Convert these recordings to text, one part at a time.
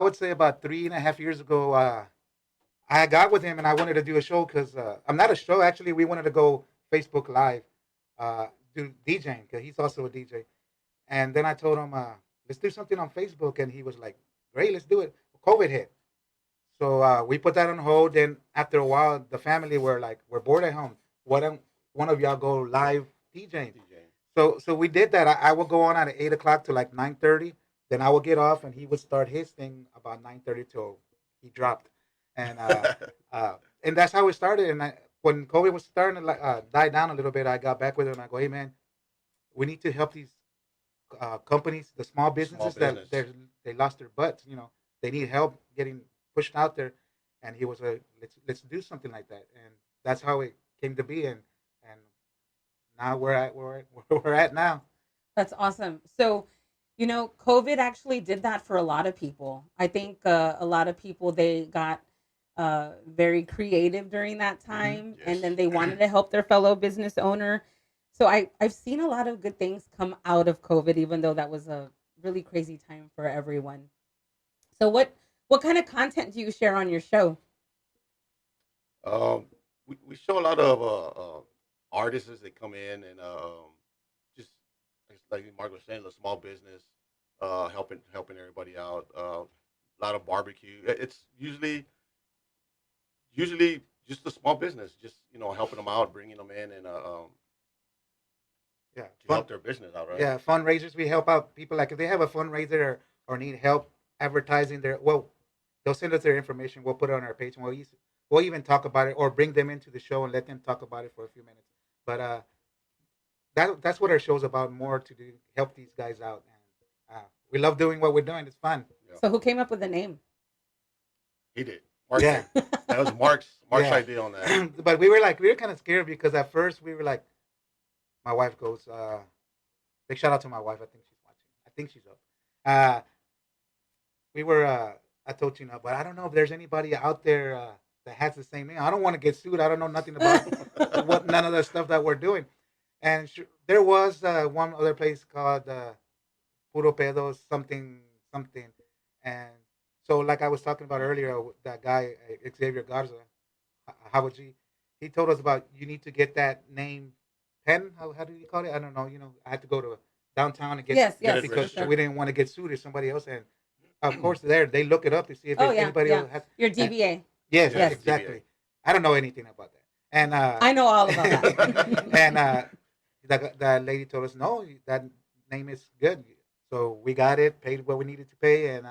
would say about 3.5 years ago, I got with him and I wanted to do a show because I'm not a show. Actually, we wanted to go Facebook Live, do DJing because he's also a DJ. And then I told him, let's do something on Facebook. And he was like, great, let's do it. COVID hit. So we put that on hold. Then after a while, the family were like, we're bored at home. Why don't one of y'all go live DJing? DJing. So we did that. I would go on at 8 o'clock to like 9:30. Then I would get off, and he would start his thing about 9:30 till he dropped, and and that's how it started. And when COVID was starting to like, die down a little bit, I got back with him. And I go, hey man, we need to help these companies, the small Small businesses that business. they lost their butts. They need help getting pushed out there. And he was like, let's do something like that. And that's how it came to be. And now we're at where we're at now. That's awesome. So, COVID actually did that for a lot of people. I think a lot of people they got very creative during that time, and Yes. then they wanted to help their fellow business owner. So I've seen a lot of good things come out of COVID, even though that was a really crazy time for everyone. So what kind of content do you share on your show? Um, we show a lot of artists as they come in and just like Mark was saying, the small business, helping everybody out. A lot of barbecue. It's usually just a small business, just helping them out, bringing them in, and Yeah, to fun. help their business out, right? Yeah, fundraisers. We help out people like if they have a fundraiser or need help advertising their. Well, they'll send us their information. We'll put it on our page, and we'll even talk about it or bring them into the show and let them talk about it for a few minutes. But that's what our show's about. More to do help these guys out, and we love doing what we're doing. It's fun. Yeah, So who came up with the name? he did. Mark Yeah, did. That was Mark's yeah. idea on that. But we were kind of scared because at first we were like, my wife goes, big shout out to my wife. I think she's watching. I think she's up. Uh, we were I told you now, but I don't know if there's anybody out there that has the same name. I don't want to get sued. I don't know nothing about what none of the stuff that we're doing. And there was one other place called Puro Pedos something something, and so like I was talking about earlier, that guy Xavier Garza, Howard G, he told us about you need to get that name pen. How do you call it? I don't know. I had to go to downtown and get Yes, Get yes, it for because sure. we registered. didn't want to get sued if somebody else had. Of course, they look it up to see if Oh yeah, anybody yeah. else has. Your And DBA. yes, Yes, Yes, exactly. I don't know anything about that. And I know all about that. and the lady told us no, that name is good. So we got it, paid what we needed to pay, and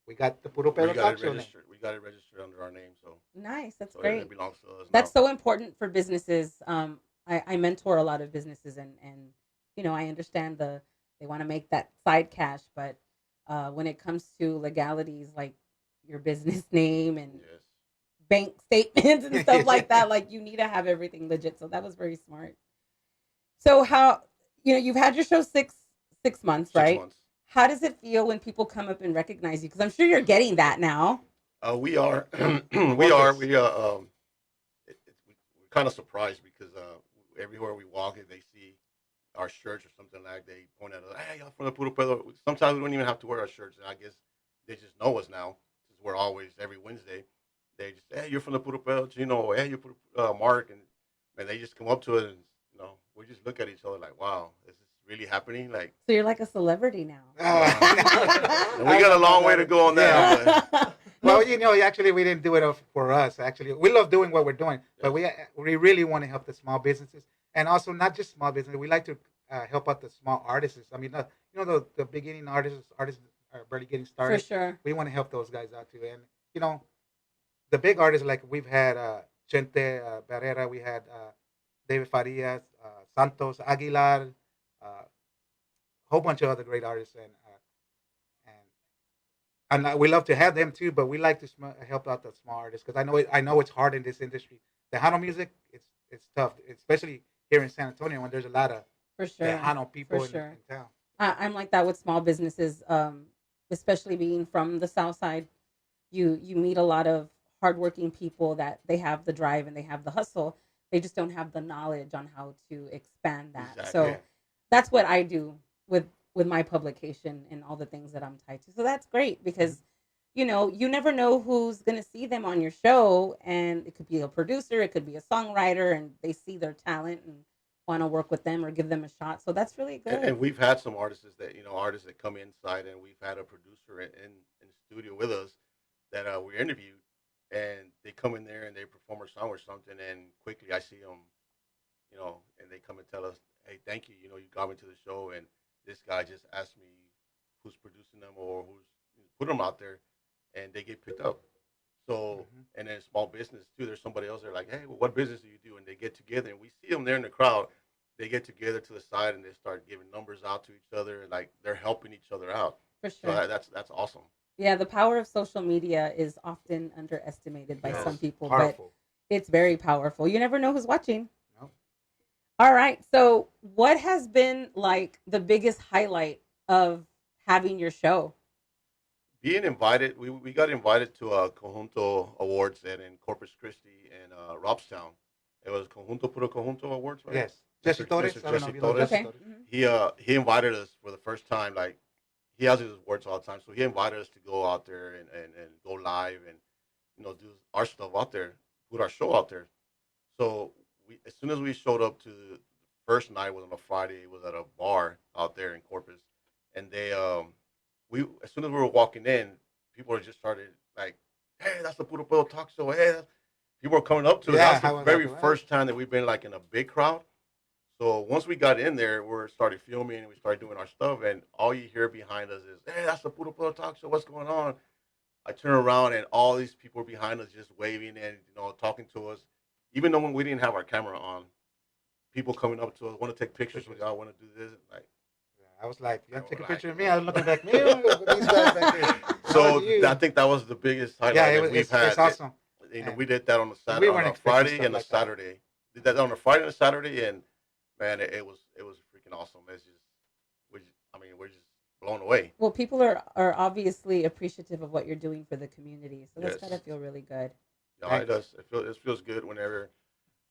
we got the Puro we Pedo got Talk it Show name. registered. We got it registered under our name, so Nice. That's it great. belongs to us That's now. so important for businesses. I mentor a lot of businesses, and I understand they want to make that side cash, but when it comes to legalities like your business name and Yes. bank statements and stuff like that, like you need to have everything legit. So that was very smart. So how you've had your show six months, Six right? months. How does it feel when people come up and recognize you? Because I'm sure you're getting that now. We are, What we are, this? we we're kind of surprised because everywhere we walk, if they see our shirts or something like, they point at us, "Hey, y'all from the Puro Pedo." Sometimes we don't even have to wear our shirts, and I guess they just know us now. Since we're always every Wednesday. They just, "Hey, you're from the Puro Pedo, Hey, you're Mark," and they just come up to us, and we just look at each other like, "Wow, is this really happening?" Like, So you're like a celebrity now. uh, and we I got don't a know long way about to it. go on Yeah. that, but No, Well, actually, we didn't do it for us. Actually, we love doing what we're doing, but yes, we really want to help the small businesses, and also not just small businesses. We like to help out the small artists. I mean, the beginning artists are barely getting for started. sure. We want to help those guys out too, and you know, the big artists like we've had Chente Barrera, we had David Farias, Santos Aguilar, a whole bunch of other great artists, and we love to have them too. But we like to help out the small artists because I know it's hard in this industry. Tejano music, it's tough, especially here in San Antonio when there's a lot of For sure. Tejano For people sure. in town. I'm like that with small businesses, especially being from the South Side. You meet a lot of hardworking people that they have the drive and they have the hustle. They just don't have the knowledge on how to expand that. exactly. So Yeah, that's what I do with my publication and all the things that I'm tied to. So that's great mhm. because you never know who's going to see them on your show, and it could be a producer, it could be a songwriter, and they see their talent and want to work with them or give them a shot. So that's really good. And we've had some artists that artists that come inside, and we've had a producer in the studio with us that we interviewed, and they come in there and they perform a song or something, and quickly I see them, and they come and tell us, hey, thank you, you got me to the show, and this guy just asked me who's producing them or who's put them out there, and they get picked up. So, and then small business too. There's somebody else there like, hey, well, what business do you do? And they get together, and we see them there in the crowd. They get together to the side, and they start giving numbers out to each other, and like they're helping each other out. For So sure. that's awesome. Yeah, the power of social media is often underestimated by Yes. some people, Powerful. but it's very powerful. You never know who's watching. No. All right. So, what has been like the biggest highlight of having your show? Being invited, we got invited to Conjunto Awards in Corpus Christi and Robstown. It was Conjunto Puro Conjunto Awards, right? Yes. Jesse Mr. Torres. I don't know Jesse if you know Torres. Jesse Okay. Torres. Mhm. He invited us for the first time. Like he has his awards all the time, so he invited us to go out there and go live and do our stuff out there, put our show out there. So we as soon as we showed up to the first night was on a Friday. It was at a bar out there in Corpus, and they we as soon as we were walking in, people just started like, "Hey, that's the Puro Pueblo Talk Show." Hey, people were coming up to us. Yeah, That's how the was very that? first time that we've been like in a big crowd. So once we got in there, we started filming and we started doing our stuff, and all you hear behind us is, "Hey, that's the Puro Pueblo Talk Show. What's going on?" I turn around and all these people behind us just waving and talking to us, even though when we didn't have our camera on. People coming up to us want to take pictures with y'all, want to do this, like. Yeah, I was like, you I want to take a was picture like, of me? I was looking back, me, these guys back there. So How are you? I think that was the biggest highlight Yeah, that we've it's had. awesome. We did that on a Saturday, We weren't on a expecting Friday, stuff and a like that. Saturday. Did that on a Friday and a Saturday, and man, it was freaking awesome. It's just, we're just blown away. Well, people are obviously appreciative of what you're doing for the community, so that's Yes. gotta feel really good. Yeah, it does. It feels good whenever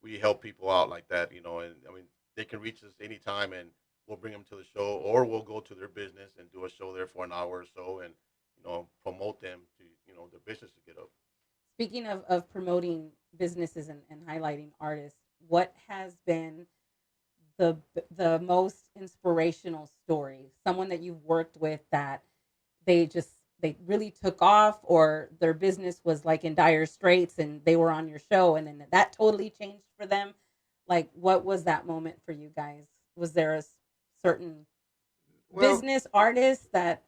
we help people out like that, and they can reach us anytime, and we'll bring them to the show, or we'll go to their business and do a show there for an hour or so, and promote them to their business to get up. Speaking of promoting businesses and highlighting artists, what has been the most inspirational story? Someone that you've worked with that they really took off, or their business was like in dire straits and they were on your show and then that totally changed for them. Like, what was that moment for you guys? Was there a certain Well, business artist that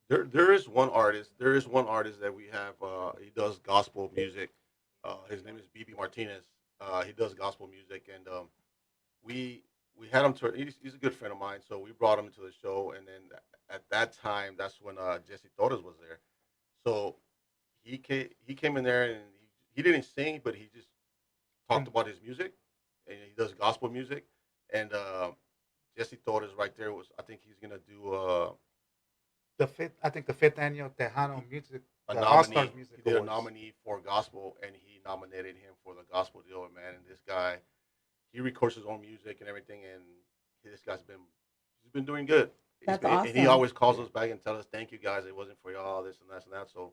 There is one artist. There is one artist that we have. He does gospel music. His name is BB Martinez. He does gospel music, and we had him to. He's a good friend of mine, so we brought him to the show. And then at that time, that's when Jesse Torres was there. So he came in there, and he didn't sing, but he just talked about his music, and he does gospel music. And Jesse Torres right there was. I think he's gonna do. I think the fifth annual Tejano Music, A the All Stars nominee. Music He did a Awards. nominee for gospel, and he nominated him for the gospel deal. Man, and this guy, he records his own music and everything, and this guy's been doing good. That's And he awesome. always calls us back and tells us, "Thank you guys. It wasn't for y'all. This and that and that." So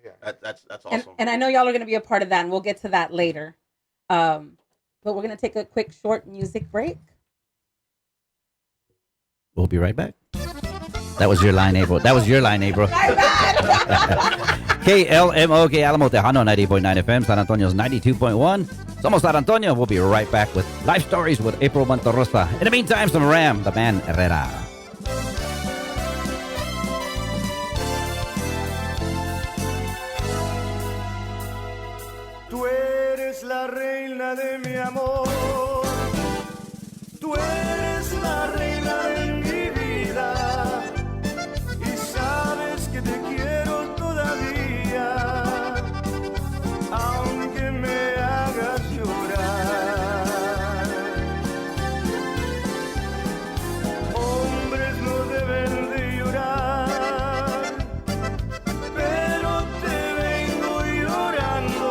Yeah. that's and, awesome. and I know y'all are going to be a part of that, and we'll get to that later. But we're going to take a quick short music break. We'll be right back. That was your line, April. That was your line, April. KLMOK Alamo Tejano 90.9 FM, San Antonio's 92.1. Somos San Antonio. We'll be right back with life stories with April Monterrosa. In the meantime, some Ram, the man Herrera. Tú eres la reina de mi amor, tú eres la reina de mi vida y sabes que te quiero todavía, aunque me hagas llorar. Hombres no deben de llorar, pero te vengo llorando.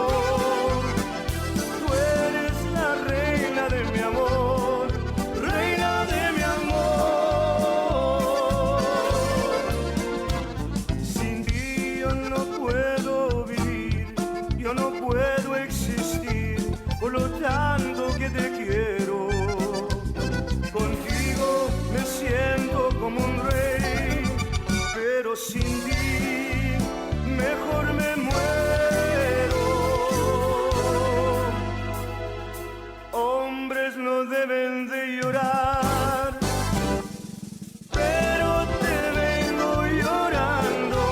Tú eres la reina yo no puedo vivir, yo no puedo existir, por lo tanto que te quiero. Contigo me siento como un rey, pero sin ti mejor me muero. Hombres no deben de llorar, pero te vengo llorando.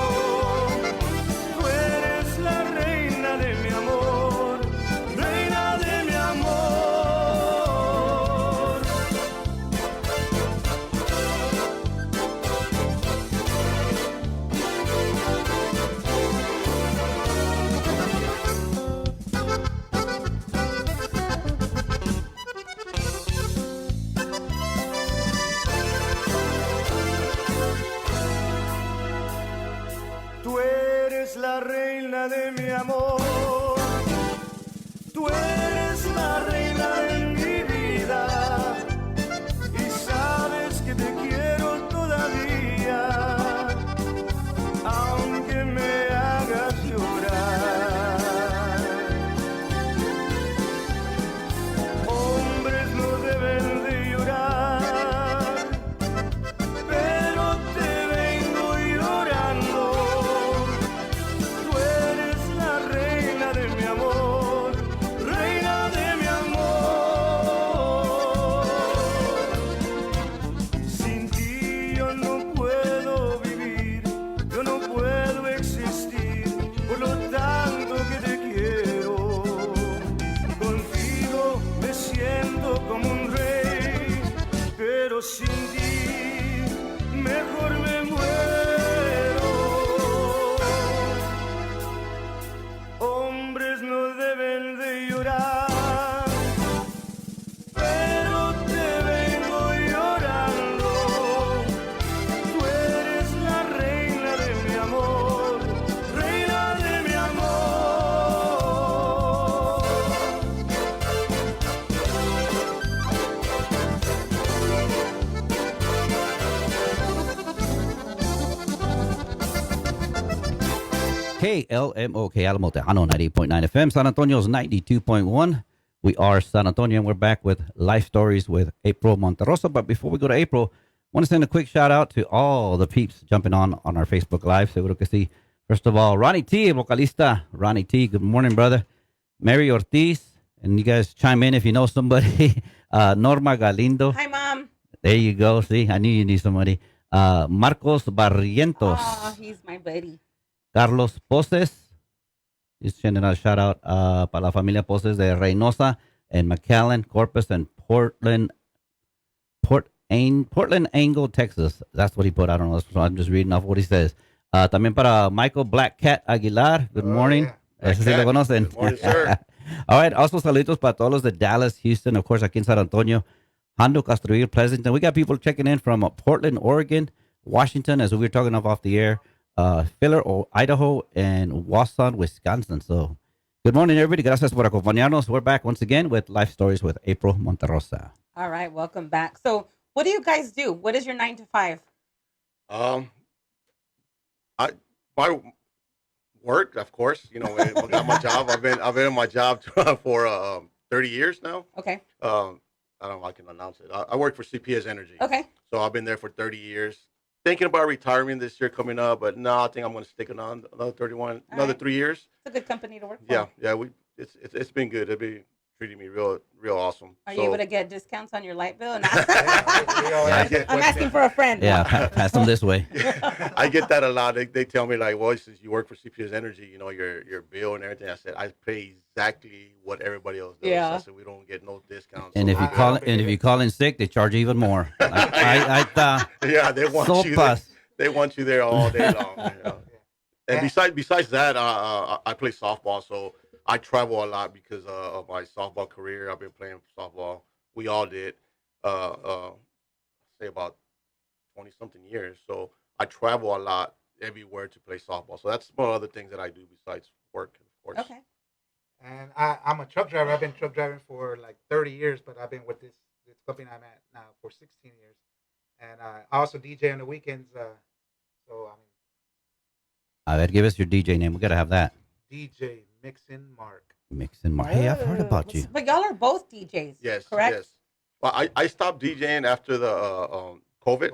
Tú eres la reina de mi amor, reina de mi amor. Tú eres la reina de mi amor, tú eres la reina de mi vida, y sabes que te quiero todavía, aunque me hagas llorar. Hombres no deben de llorar, pero te vengo llorando. Tú eres la reina de mi amor, reina de mi amor. Sin ti yo no puedo vivir, yo no puedo existir, por lo tanto que te quiero. Contigo me siento como un rey, pero sin ti mejor me muero. Hombres no deben de llorar, pero te vengo llorando. Tú eres la reina de mi amor, reina de mi amor. KLMOK Alamo Tejano 98.9 FM, San Antonio's 92.1. We are San Antonio, and we're back with Life Stories with April Monterosa. But before we go to April, I want to send a quick shout out to all the peeps jumping on our Facebook Live. Seguro que sí. First of all, Ronnie T, el vocalista. Ronnie T, good morning, brother. Mary Ortiz, and you guys chime in if you know somebody. Norma Galindo. Hi, Mom. There you go. See, I knew you need somebody. Marcos Barrientos. Oh, he's my buddy. Carlos Poses. Just sending a shout out para la familia Poses de Reynosa and McAllen, Corpus, and Portland Angle, Texas. That's what he put. I don't know. So I'm just reading off what he says. También para Michael Black Cat Aguilar. Good morning. Yeah. Ese sí lo conocen. Good morning, sir. All right. Also, saludos para todos los de Dallas, Houston, of course, aquí en San Antonio, Hondo, Castrojil, Pleasanton. We got people checking in from Portland, Oregon, Washington, as we were talking off the air, Filler, Idaho, and Wausau, Wisconsin. So, good morning, everybody. Gracias por acompañarnos. We're back once again with Life Stories with April Monterosa. All right, welcome back. So, what do you guys do? What is your 9 to 5? My work, of course. You know, I got my job. I've been in my job for 30 years now. Okay. I don't know if I can announce it. I work for CPS Energy. Okay. So I've been there for 30 years. Thinking about retirement this year coming up, but no, I think I'm going to stick it on another 31, another right. 3 years. It's a good company to work for. Yeah. It's been good. They've been treating me real awesome. Are you able to get discounts on your light bill? No. Yeah. I'm asking for a friend. Yeah, pass them this way. I get that a lot. They tell me like, well, since you work for CPS Energy, you know your bill and everything. I said I pay exactly what everybody else does. Yeah. I said we don't get no discounts. And So if you I- call and if you call in sick, they charge you even more. yeah, they want you. There, Sopas. they want you there all day long. You know? And besides that, I play softball, so I travel a lot because of my softball career. I've been playing softball. We all did. Say about 20 something years. So I travel a lot everywhere to play softball. So that's one other things that I do besides work, of course. Okay. And I'm a truck driver. I've been truck driving for like 30 years, but I've been with this company I'm at now for 16 years. And I also DJ on the weekends. So I mean, A ver, give us your DJ name. We gotta have that. DJ Mixin Mark. Mixing Mark. Hey, I've heard about you. But y'all are both DJs. Yes, correct? yes. Well, I stopped DJing after the COVID.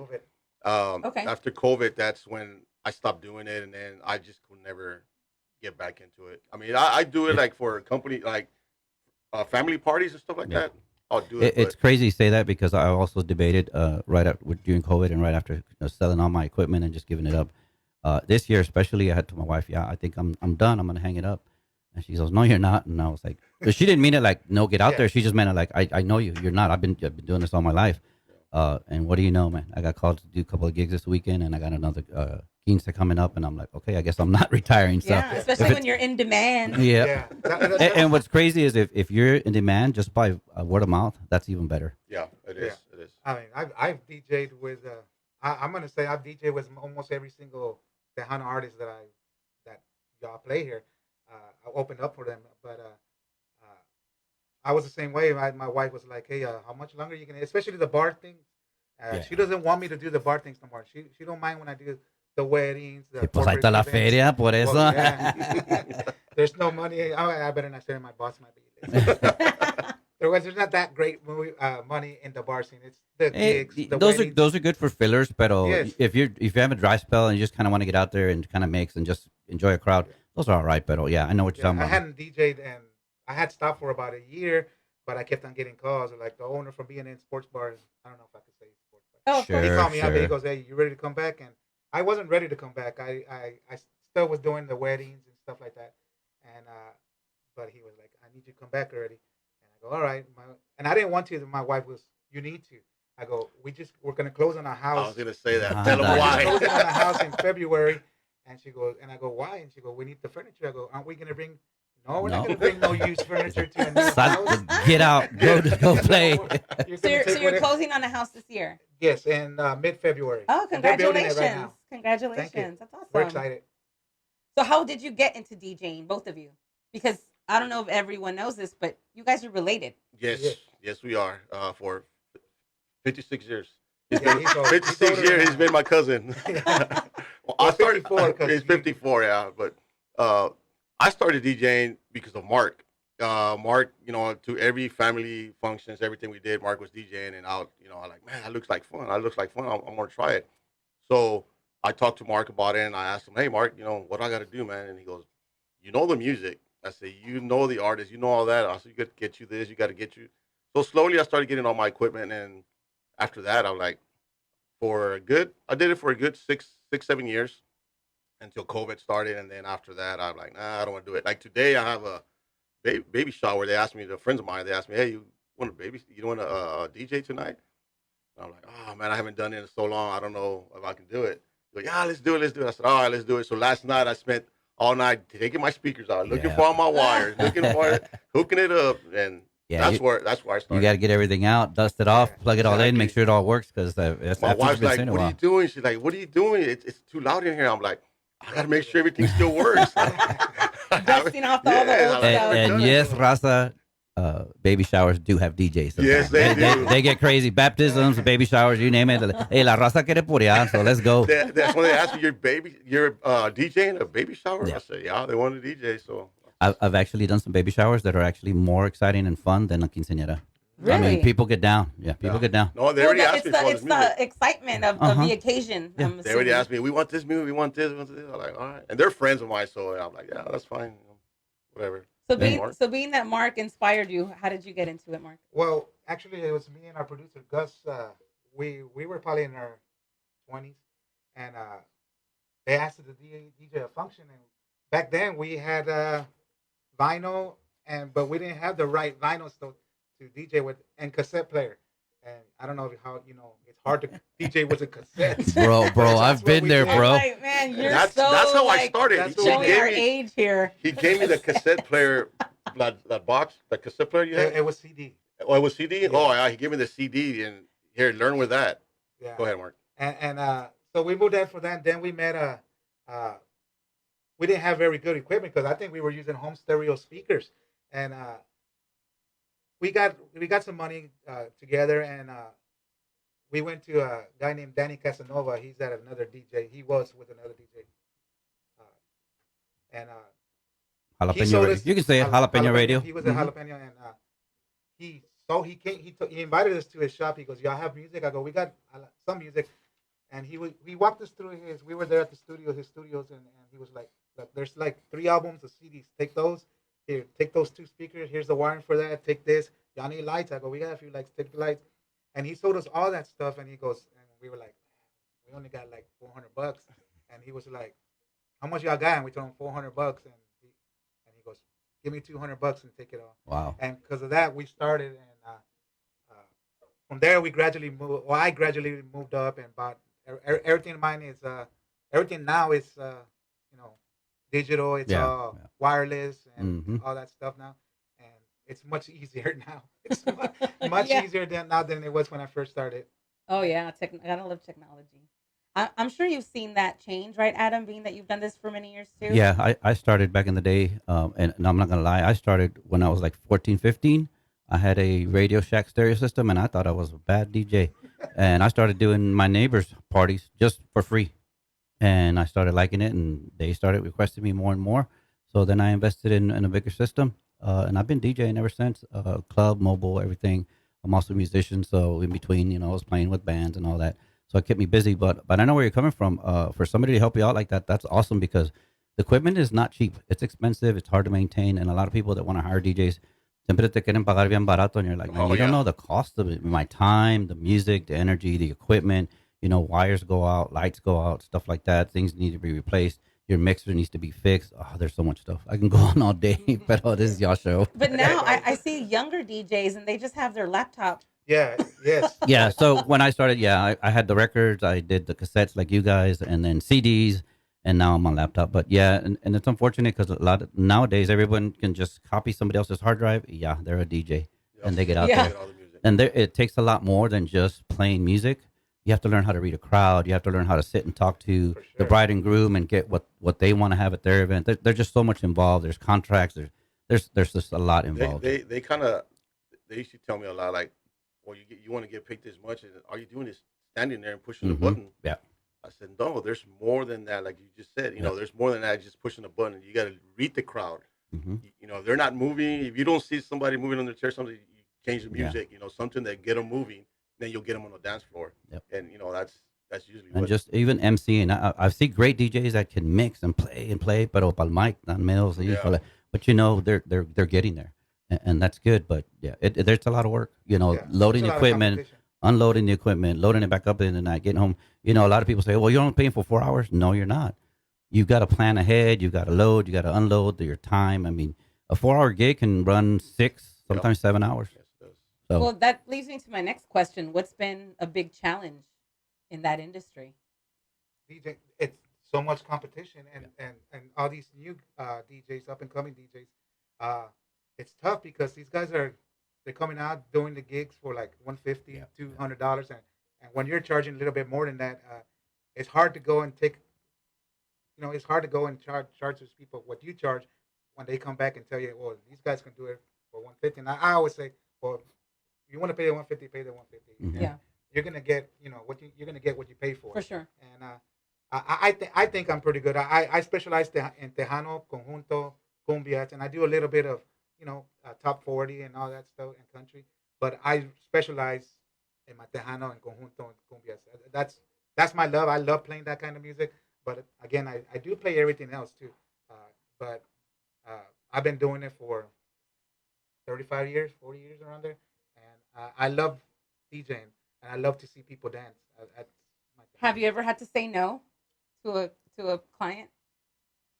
COVID. Okay. After COVID, that's when I stopped doing it, and then I just could never get back into it. I mean, I do it like for a company, like family parties and stuff like Yeah. that. I'll do it. It's crazy you say that because I also debated right after, during COVID and right after selling all my equipment and just giving it up. This year, especially, I had to my wife, "Yeah, I think I'm done. I'm gonna hang it up." And she goes, "No, you're not." And I was like, but she didn't mean it like, "No, get out Yeah. there." She just meant it like, "I know you. You're not. I've been doing this all my life." And what do you know, man? I got called to do a couple of gigs this weekend, and I got another Keensta coming up, and I'm like, okay, I guess I'm not retiring. So, Yeah, especially if when you're in demand. yeah. That- And what's crazy is if you're in demand just by word of mouth, that's even better. Yeah, it is. It is. I mean, I've DJ'd with. I'm gonna say I've DJ'd with almost every single Tejano artist that y'all play here. I opened up for them, but I was the same way. My wife was like, "Hey, how much longer you gonna?" Especially the bar thing. Yeah. She doesn't want me to do the bar things no more. She don't mind when I do the weddings. The Y pues ahí corporate está la events. feria, por eso. Well, yeah. There's no money. I better not say my boss might be. There's not that great money in the bar scene. It's the gigs. The those weddings. are those are good for fillers, but Yes. if you have a dry spell and you just kind of want to get out there and kind of mix and just enjoy a crowd, those are all right. But yeah, I know what you're Yeah, talking I about. hadn't DJ'd and I had stopped for about a year, but I kept on getting calls. Like the owner from B&N Sports Bars. I don't know if I could say sports bar. Oh, Sure. He called me up and he sure. goes, "Hey, you ready to come back?" And I wasn't ready to come back. I still was doing the weddings and stuff like that. And but he was like, "I need you to come back already." And I go, "All right." And I didn't want to. My wife was, "You need to." I go, we're gonna close on our I house. was gonna say that. Ah, Tell them nice. why. Closing on the house in February. And she goes, and I go, "Why?" And she goes, "We need the furniture." I go, "Aren't we gonna bring? No, we're No. not gonna bring no used furniture to a new Son, house. get out, go play. You're So gonna you're, take so you're whatever- closing on a house this year. Yes, in mid-February. Oh, And they're building it congratulations! right now. Congratulations! That's We're awesome. excited. So how did you get into DJing, both of you? Because I don't know if everyone knows this, but you guys are related. Yes, Yes. yes, we are. For 56 years. Yeah, he's old. 56 He's older years. than He's I been am. my cousin. Well, I Well, started. 54, 'cause He's you- 54, yeah. But I started DJing because of Mark. Mark, to every family functions, everything we did, Mark was DJing, and I like, man, that looks like fun. That looks like fun. I'm gonna try it. So I talked to Mark about it, and I asked him, hey, Mark, what I got to do, man? And he goes, you know the music. I say, you know the artist, you know all that. I said, you got to get you this, you got to get you. So slowly I started getting all my equipment, and after that, I'm like, I did it for a good 7 years until COVID started, and then after that, I'm like, nah, I don't want to do it. Like today, I have a baby shower. They asked me, the friends of mine, they asked me, hey, you want a DJ tonight? And I'm like, oh man, I haven't done it in so long. I don't know if I can do it. They're like, yeah, let's do it. I said, all right, let's do it. So last night I spent all night taking my speakers out, looking Yeah. for all my wires, looking for it, hooking it up, and Yeah, that's where I you started. got to get everything out, dust it off, Yeah, plug it all in, exactly. make sure it all works because that's My after wife's it's been like, seen a what are while. you doing? She's like, what are you doing? It's too loud in here. I'm like, I got to make sure everything still works. Dusting off all the old I stuff. haven't And done it. yes, Raza, baby showers do have DJs. sometimes. Yes, they do. They get crazy. Baptisms, baby showers, you name it. Hey, la Raza quiere purear, so let's go. That's when they asked me, you're DJing a baby shower? Yeah. I said, yeah, they want to DJ. So I've actually done some baby showers that are actually more exciting and fun than a quinceañera. I Really? mean, people get down. Yeah, people Yeah. get down. no, they Well, already asked it's me the, for it's this music. the excitement of Uh-huh. the occasion. Yeah. I'm They already assuming. asked me, we want this movie, we want this, we want this. I'm like, all right. And they're friends of mine, so I'm like, yeah, that's fine. Whatever. So Yeah. being Mark. so being that Mark inspired you, how did you get into it, Mark? Well, actually, it was me and our producer Gus. We were probably in our 20s, and they asked us to DJ a function. And back then, we had vinyl, but we didn't have the right vinyl to DJ with and cassette player. And I don't know how it's hard to DJ with a cassette. Bro, That's I've what been we there, did. bro. Like, man, you're That's so how I like, started. that's He what showing we our gave me, age here. he gave me the cassette player, that box, the cassette player you had. It was CD. Oh, it was CD? Yeah. Oh, yeah, he gave me the CD, and here, learn with that. Yeah. Go ahead, Mark. And so we moved that for that. Then we met we didn't have very good equipment because I think we were using home stereo speakers, and we got some money together, and we went to a guy named Danny Casanova. He's at another DJ. He was with another DJ. and Jalapeno sold radio. us You can say it, jalapeno radio. He was a Mhm. jalapeno, and he came. He invited us to his shop. He goes, "Y'all have music?" I go, "We got some music." And he walked us through his. We were there at the studio, his studios, and he was like, "Look, there's like 3 albums of CDs. Take those. Here, take those 2 speakers. Here's the wiring for that. Take this. Y'all need lights." I go, "We got a few lights. Take the lights." And he sold us all that stuff. And he goes, and we were like, "We only got like $400." And he was like, "How much y'all got?" And we told him $400. And he goes, "Give me $200 and take it all." Wow. And because of that, we started, and from there we gradually moved. Well, I gradually moved up and bought everything. In mine is everything now is you know digital. It's Yeah, all yeah. wireless and Mhm. all that stuff now, and it's much easier now. It's much Yeah. easier now than it was when I first started. Oh yeah, I gotta love technology. I'm sure you've seen that change, right, Adam? Being that you've done this for many years too. Yeah, I started back in the day, and I'm not going to lie. I started when I was like 14, 15. I had a Radio Shack stereo system, and I thought I was a bad DJ. And I started doing my neighbors' parties just for free. And I started liking it, and they started requesting me more and more. So then I invested in a bigger system, and I've been DJing ever since. Club, mobile, everything. I'm also a musician, so in between, I was playing with bands and all that. So it kept me busy. But I know where you're coming from. For somebody to help you out like that, that's awesome because the equipment is not cheap. It's expensive. It's hard to maintain, and a lot of people that want to hire DJs siempre te quieren pagar bien barato, and you're like, man, Oh, you don't yeah. know the cost of it. My time, the music, the energy, the equipment. Wires go out, lights go out, stuff like that. Things need to be replaced. Your mixer needs to be fixed. Oh, there's so much stuff. I can go on all day, but this is your show. But now I see younger DJs and they just have their laptop. Yeah. Yes. Yeah. So when I started, I had the records, I did the cassettes like you guys, and then CDs, and now I'm on laptop. But yeah, and it's unfortunate because nowadays everyone can just copy somebody else's hard drive. Yeah, they're a DJ, and they get out Yeah. there. All the music. And it takes a lot more than just playing music. You have to learn how to read a crowd. You have to learn how to sit and talk to For the sure. bride and groom and get what they want to have at their event. There's just so much involved. There's contracts. There's just a lot involved. They kind of they used to tell me a lot like, well, you want to get paid this much, and all you're doing is standing there and pushing Mhm. the button. Yeah. I said, no, there's more than that. Like you just said, Yeah. there's more than that. Just pushing a button. You got to read the crowd. hmm If they're not moving, if you don't see somebody moving on their chair, something, you change the Yeah. music. Something that get them moving. Then you'll get them on the dance floor. Yep. And that's usually And what. just even MCing. I've seen great DJs that can mix and play, pero pal mic, not menos, Yeah. híjole. But they're getting there, and that's good. But yeah, there's a lot of work. Yeah. Loading There's a lot of equipment, competition. unloading the equipment, loading it back up in the night, getting home. A lot of people say, well, you're only paying for 4 hours. No, you're not. You've got to plan ahead. You've got to load. You got to unload your time. I mean, a 4 hour gig can run 6, sometimes 7 hours. Yes, it does. So Well, that leads me to my next question. What's been a big challenge in that industry? DJ, it's so much competition, and all these new DJs, up and coming DJs. It's tough because these guys they're coming out doing the gigs for like $150, Yeah. $200, and when you're charging a little bit more than that, it's hard to go and take. It's hard to go and charge those people what you charge when they come back and tell you, well, these guys can do it for $150. And I always say, well, if you want to pay the $150, pay the $150. Mhm. Yeah, You're gonna get, you're gonna get what you pay for. for sure. And I think I'm pretty good. I specialize in Tejano, Conjunto, Cumbias, and I do a little bit of top 40 and all that stuff in country. But I specialize in my Tejano and Conjunto and Cumbias. That's my love. I love playing that kind of music. But again, I do play everything else too. But I've been doing it for 35 years, 40 years around there, and I love DJing and I love to see people dance. That's my thing. Have you ever had to say no to a client?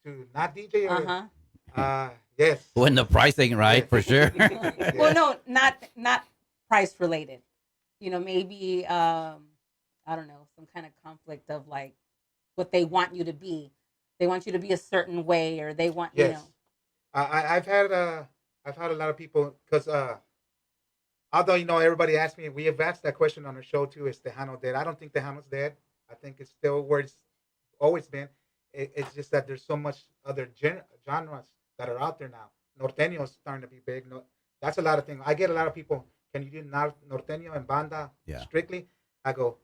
To not DJ? Uh huh. Yes. when the price ain't right, Yes. for sure. Well, no, not price related. Maybe I don't know, some kind of conflict of like what they want you to be. They want you to be a certain way, or they want Yes. I've had a lot of people because although everybody asks me, we have asked that question on our show too. Is Tejano dead? I don't think Tejano's dead. I think it's still where it's always been. It's just that there's so much other genres that are out there now. Norteño's starting to be big. No, that's a lot of things. I get a lot of people. Can you do norteño and banda Yeah. strictly? I go.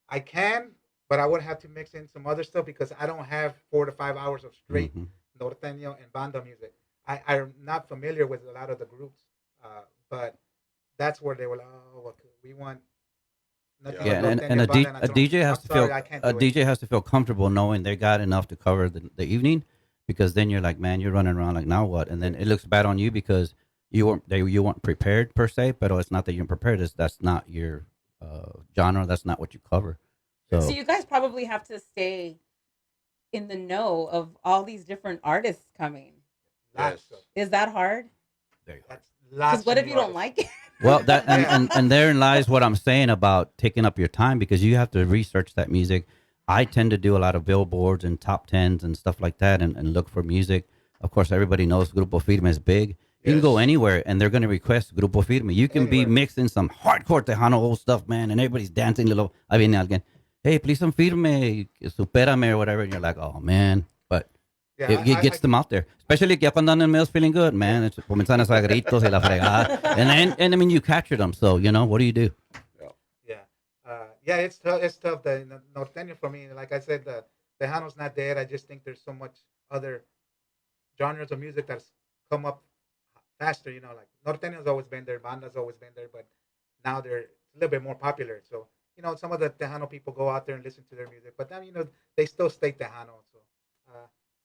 I can, but I would have to mix in some other stuff because I don't have 4 to 5 hours of straight Mhm. norteño and banda music. I'm not familiar with a lot of the groups, but that's where they were like, oh, okay, we want nothing Yeah, but and norteño, a, banda. D, And I a told 'em, DJ has I'm to sorry, feel I can't a do it. DJ has to feel comfortable knowing they got enough to cover the evening, because then you're like, man, you're running around like now what, and then it looks bad on you because you weren't prepared per se, but it's not that you're prepared. It's that's not your genre. That's not what you cover. So So you guys probably have to stay in the know of all these different artists coming. Lots Yes. of, Is that hard? that's lots. Because what of if you new don't artists. like it? well, that Yeah. and therein lies what I'm saying about taking up your time, because you have to research that music. I tend to do a lot of billboards and top tens and stuff like that, and look for music. Of course, everybody knows Grupo Firme is big. You can go Yes. anywhere, and they're going to request Grupo Firme. You can be Anywhere. mixing some hardcore Tejano old stuff, man, and everybody's dancing. I mean, again, hey, please some Firme, Supérame or whatever. And you're like, oh man, but Yeah, it gets them out there. Especially que cuando andan medio feeling good, man. It's comienzan a hacer gritos y la fregada. And I mean, you capture them. So, what do you do? yeah, yeah. It's tough. It's tough. The norteño for me, like I said, the Tejano's not dead. I just think there's so much other genres of music that's come up faster. Like norteño's always been there, banda's always been there, but now they're a little bit more popular. So some of the Tejano people go out there and listen to their music, but then they still stay Tejano. So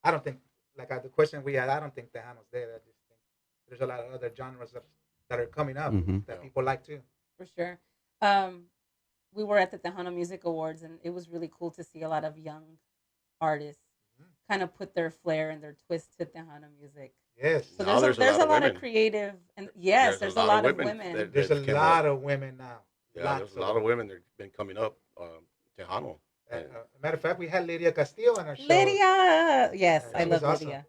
I don't think the question we had. I don't think Tejano's dead. I just think there's a lot of other genres that are coming up Mhm. that people like too. For sure. We were at the Tejano Music Awards, and it was really cool to see a lot of young artists kind of put their flair and their twist to Tejano music. Yes. So Now there's there's a a lot lot of of creative, and yes, there's a lot of women. There's a that came lot up. of women now. Yeah, Lots there's a lot of women that have been coming up. Tejano. Matter of fact, we had Lydia Castillo on our show. Lydia, yes, Yeah, I she love was awesome. Lydia.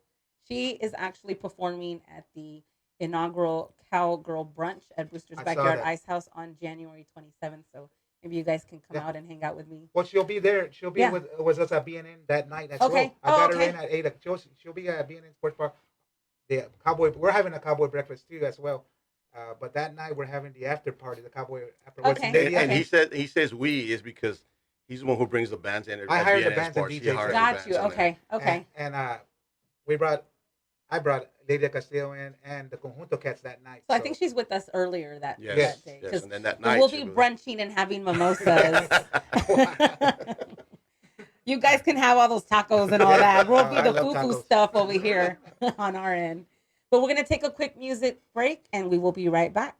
She is actually performing at the inaugural Cowgirl Brunch at Brewster's I saw Backyard that. Ice House on January 27th. So maybe you guys can come Yeah. out and hang out with me. Well, she'll be there. She'll be Yeah. with us at BNN that night as Okay. well. I got Oh, her okay. in at 8. She'll be at BNN Sports Park. The Cowboy. We're having a Cowboy breakfast too as well. But that night we're having the after party, the Cowboy afterwards. Okay. Lydia- And Okay. he says we is because he's the one who brings the bands in. I at hired the BNN bands and Sports. He DJs. hires the Got bands you. in there. Okay. Okay. And I brought Lydia Castillo in and the Conjunto Cats that night. So I think she's with us earlier that Yes, day. yes. 'Cause And then that so night we'll she be was- brunching and having mimosas. You guys can have all those tacos and all that. We'll be I the love foo-foo tacos. stuff over here on our end. But we're going to take a quick music break and we will be right back.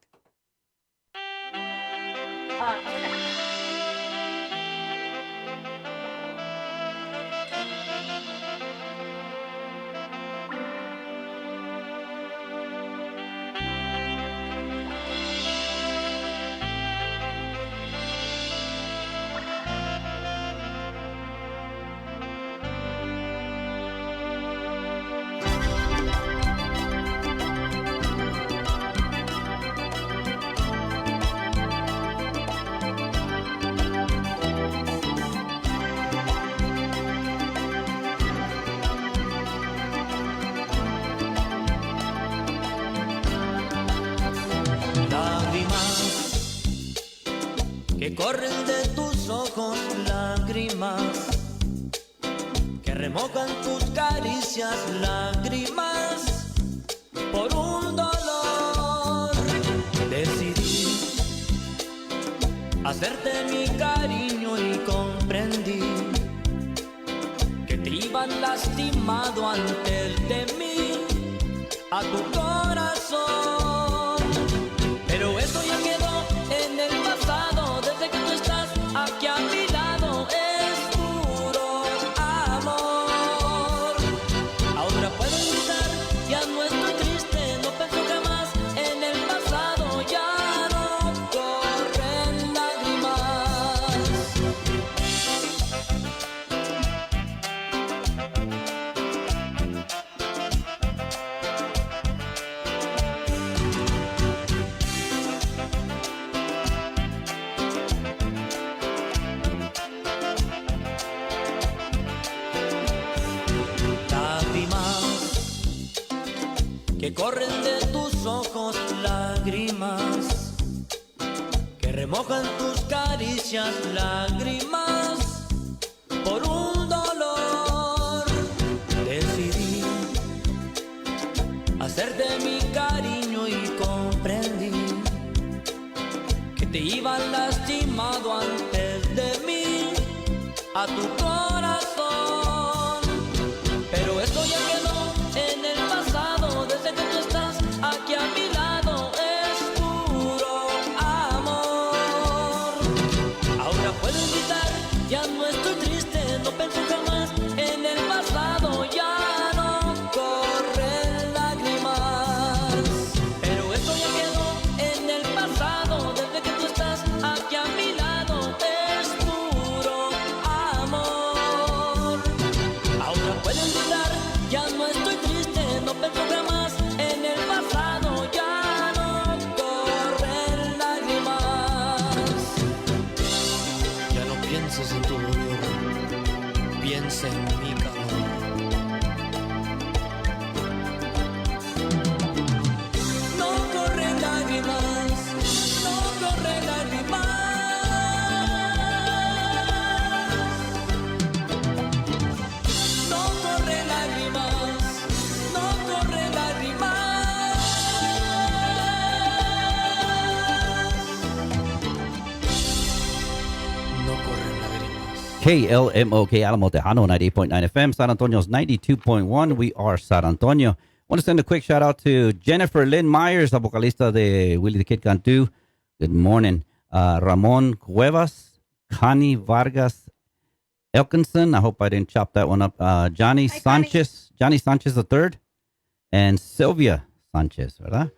Lágrimas que corren de tus ojos, lágrimas que remojan tus caricias, lágrimas por un dolor. Decidí hacerte mi cariño y comprendí que te iban lastimado antes de mí a tu corazón. Pero eso ya quedó en el pasado, desde que tú estás aquí a mi lado, es puro amor. Ahora puedo gritar, ya no estoy triste, no pienso jamás en el pasado, ya no corren lágrimas. Lágrimas que corren de tus ojos, lágrimas que remojan tus caricias, lágrimas hacerte mi cariño y comprendí que te iban lastimado antes de mí a tu corazón. Pero eso ya quedó en el pasado, desde que tú estás aquí a mi lado es puro amor. Ahora puedo gritar, ya no estoy triste, no pienso jamás en el pasado, ya no corren lágrimas. Pero eso ya quedó en el pasado, desde que tú estás aquí a mi lado es puro amor. Ahora puedo gritar, ya no estoy triste, no pienso jamás en el pasado, ya no corren lágrimas. Ya no pienses en tu dolor, piensa en mi calor. No corren lágrimas, no corren lágrimas. No corren lágrimas, no corren lágrimas. No corren lágrimas. KLMOK Alamo Tejano 98.9 FM, San Antonio's 92.1. We are San Antonio. Want to send a quick shout out to Jennifer Lynn Myers, la vocalista de Willie the Kid Cantu. Good morning. Ramon Cuevas, Connie Vargas Elkinson. I hope I didn't chop that one up. Johnny Hi, Connie. Sanchez, Johnny Sanchez III, and Sylvia Sanchez, ¿verdad?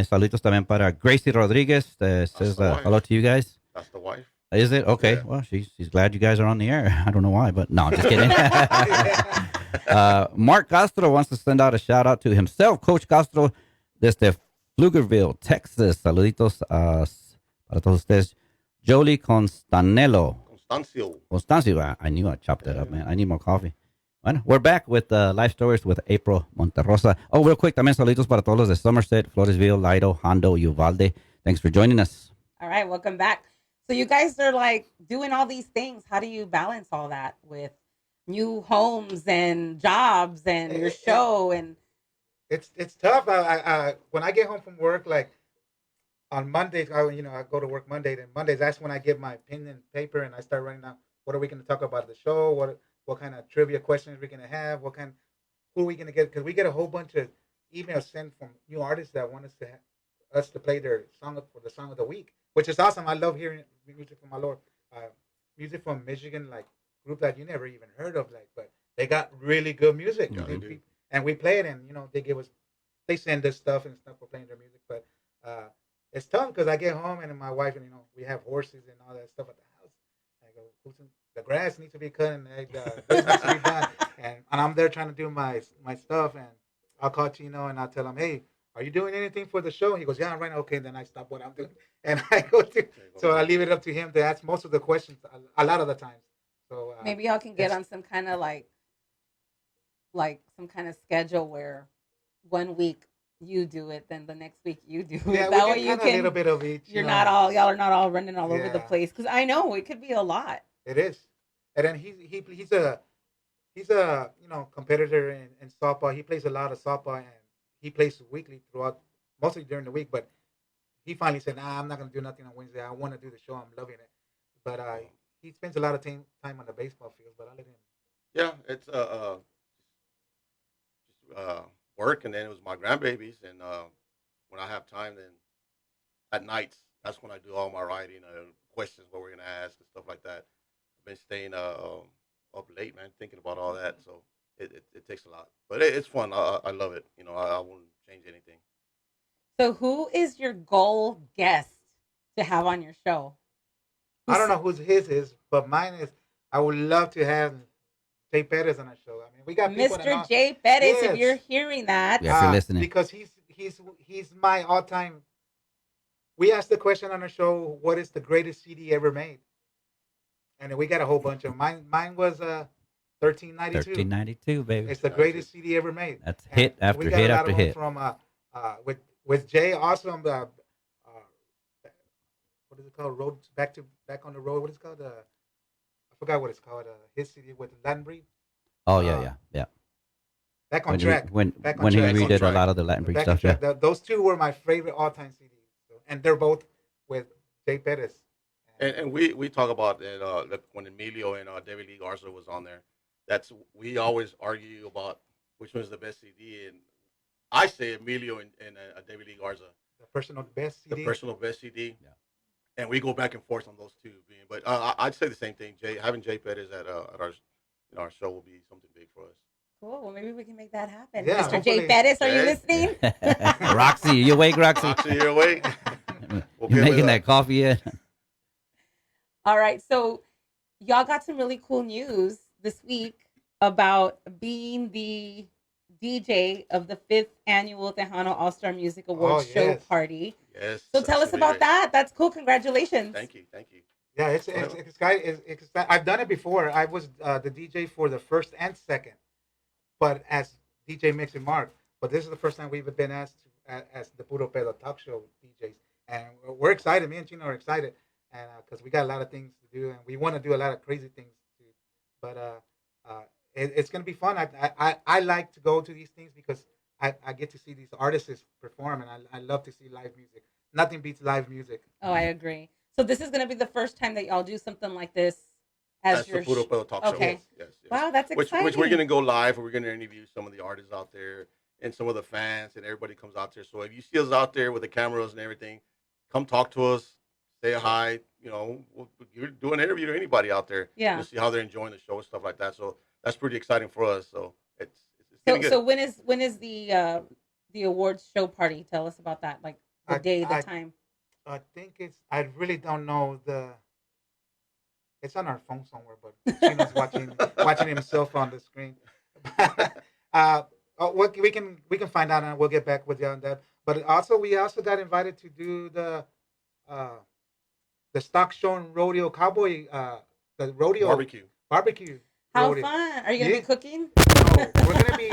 Saludos también para Gracie Rodriguez. Says the wife. hello to you guys. That's the wife. Is it? Okay. Yeah. Well, she's glad you guys are on the air. I don't know why, but no, I'm just kidding. Mark Castro wants to send out a shout out to himself, Coach Castro, desde Pflugerville, Texas. Saluditos para todos ustedes. Jolie Constanello. Constancio. I knew I chopped that up, man. I need more coffee. Bueno, we're back with Life Stories with April Monterrosa. Oh, real quick, también saluditos para todos los de Somerset, Floresville, Lido, Hondo, Uvalde. Thanks for joining us. All right, welcome back. So you guys are like doing all these things. How do you balance all that with new homes and jobs and your show? And It's tough. When I get home from work, like on Mondays, I go to work Monday. And Mondays, that's when I get my pen and paper and I start writing down what are we going to talk about at the show, what kind of trivia questions we're going to have, who are we going to get, because we get a whole bunch of emails sent from new artists that want us to play their song for the song of the week, which is awesome. I love hearing music from my Lord, music from Michigan, like group that you never even heard of, like, but they got really good music. Yeah, they do. And we play it, and they send us stuff and stuff for playing their music, but it's tough because I get home and my wife and we have horses and all that stuff at the house. I go, the grass needs to be cut and the this needs to be done, and I'm there trying to do my stuff, and I'll call Chino and I'll tell him, hey, are you doing anything for the show? He goes, yeah, right now. Okay, then I stop what I'm doing and I go to. So I leave it up to him to ask most of the questions a lot of the times. So maybe y'all can get on some kind of like some kind of schedule where 1 week you do it, then the next week you do it. Yeah, that we way you can can. a little bit of each. Y'all are not all running all over the Yeah. place, because I know it could be a lot. It is, and then he's a competitor in softball. He plays a lot of softball, and he plays weekly throughout, mostly during the week. But he finally said, "Nah, I'm not gonna do nothing on Wednesday. I want to do the show. I'm loving it." But he spends a lot of time on the baseball field. But I let him. Yeah, it's work, and then it was my grandbabies, and when I have time, then at nights, that's when I do all my writing, questions, what we're gonna ask, and stuff like that. I've been staying up late, man, thinking about all that, so it takes a lot, but it's fun. I love it. I wouldn't change anything. So who is your goal guest to have on your show? I don't know whose his is, but mine is. I would love to have Jay Perez on our show. I mean, we got people that know- Mr. Jay Perez, Yes. if you're hearing that. Yeah. If you're listening. because he's my all-time. We asked the question on our show, what is the greatest CD ever made? And we got a whole bunch of them. Mine was 1392. 1392, baby. It's the greatest CD ever made. That's And hit after we got hit a lot after of them hit. from with Jay. Also, what is it called? Road back on the road. What is it called? I forgot what it's called. His CD with Latin Breed. Oh yeah. Back on when track. he, when Back on when he track. Back on redid a track. lot of the Latin Freak Back on stuff. Yeah. track. Those two were my favorite all-time CDs, and they're both with Jay Perez. And we talk about it when Emilio and David Lee Garza was on there. We always argue about which one's the best CD, and I say Emilio and David Lee Garza, the personal best the CD. personal best CD. Yeah. And we go back and forth on those two. But I'd say the same thing. Having Jay Perez at our show will be something big for us. Cool. Well, maybe we can make that happen. Yeah, Mr. Jay hopefully. Pettis, are you Jay? listening? Roxy, you awake, Roxy? Roxy, you're awake. We'll You get making with that coffee yet? All right. So, y'all got some really cool news this week about being the DJ of the 5th annual Tejano All Star Music Awards Oh, show yes. party. Yes. So, tell us absolutely. about that. That's cool. Congratulations. Thank you. Thank you. Yeah, it's I've done it before. I was the DJ for the first and second, but as DJ Mix and Mark. But this is the first time we've been asked as the Puro Pedo Talk Show DJs, and we're excited. Me and Chino are excited, and because we got a lot of things to do, and we want to do a lot of crazy things too. But it's gonna be fun. I like to go to these things because I get to see these artists perform, and I love to see live music. Nothing beats live music. Oh, I agree. So, this is going to be the first time that y'all do something like this as That's your the Puro Pedo Talk okay. Show. Yes. Wow, that's exciting. Which we're going to go live, and we're going to interview some of the artists out there and some of the fans, and everybody comes out there. So if you see us out there with the cameras and everything, come talk to us, say hi. You're doing an interview to anybody out there. Yeah. You'll see how they're enjoying the show and stuff like that. So that's pretty exciting for us. So it's getting good. So when is the awards show party? Tell us about that. Like the day, the time. I think I really don't know it's on our phone somewhere, but Chino's watching himself on the screen. We can find out and we'll get back with you on that. But we also got invited to do the Stock Show and Rodeo Cowboy the rodeo barbecue. How rodeo. fun! Are you gonna be cooking? No, we're gonna be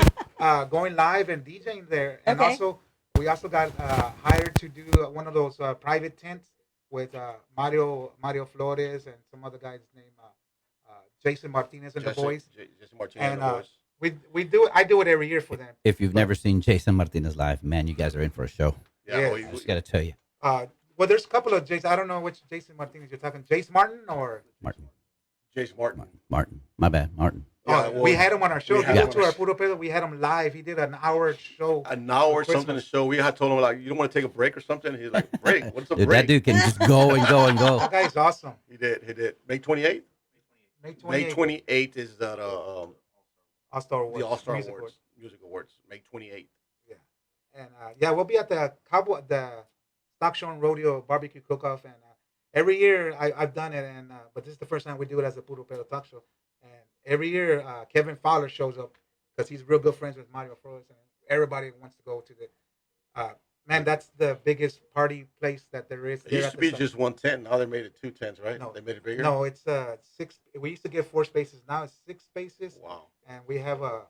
going live and DJing there, and Okay. we also got hired to do one of those private tents with Mario Flores and some other guys named Jason Martinez and the boys. Jason Martinez and the And boys. we do it. I do it every year for them. If you've never seen Jason Martinez live, man, you guys are in for a show. Yeah, yeah. we- I just got to tell you, Well, there's a couple of Jason. I don't know which Jason Martinez you're talking. Jace Martin or Martin. Jason Martin. Martin. My bad, Martin. Yeah, we had him on our show. we If had you him go on to our our Puro Pedo, we had him live. He did an hour show. An hour or For something to Christmas. show. We had told him like, you don't want to take a break or something. He's like, break? What's a Dude, break? that dude can just go and go and go. That guy's awesome. He did. May 28th. May 28th is that All-Star Awards. the All Star Music Awards, Music Awards. May 28th. And we'll be at the Stock Show and Rodeo Barbecue Cook-Off, and every year I've done it, and but this is the first time we do it as a Puro Pedo Talk Show. And every year Kevin Fowler shows up because he's real good friends with Mario Flores, and everybody wants to go to the. Man, that's the biggest party place that there is. It there used at to the be site. just one tent. Now they made it 2 tents, right? No. They made it bigger. No, it's 6. We used to get 4 spaces. Now it's 6 spaces, Wow. and we have a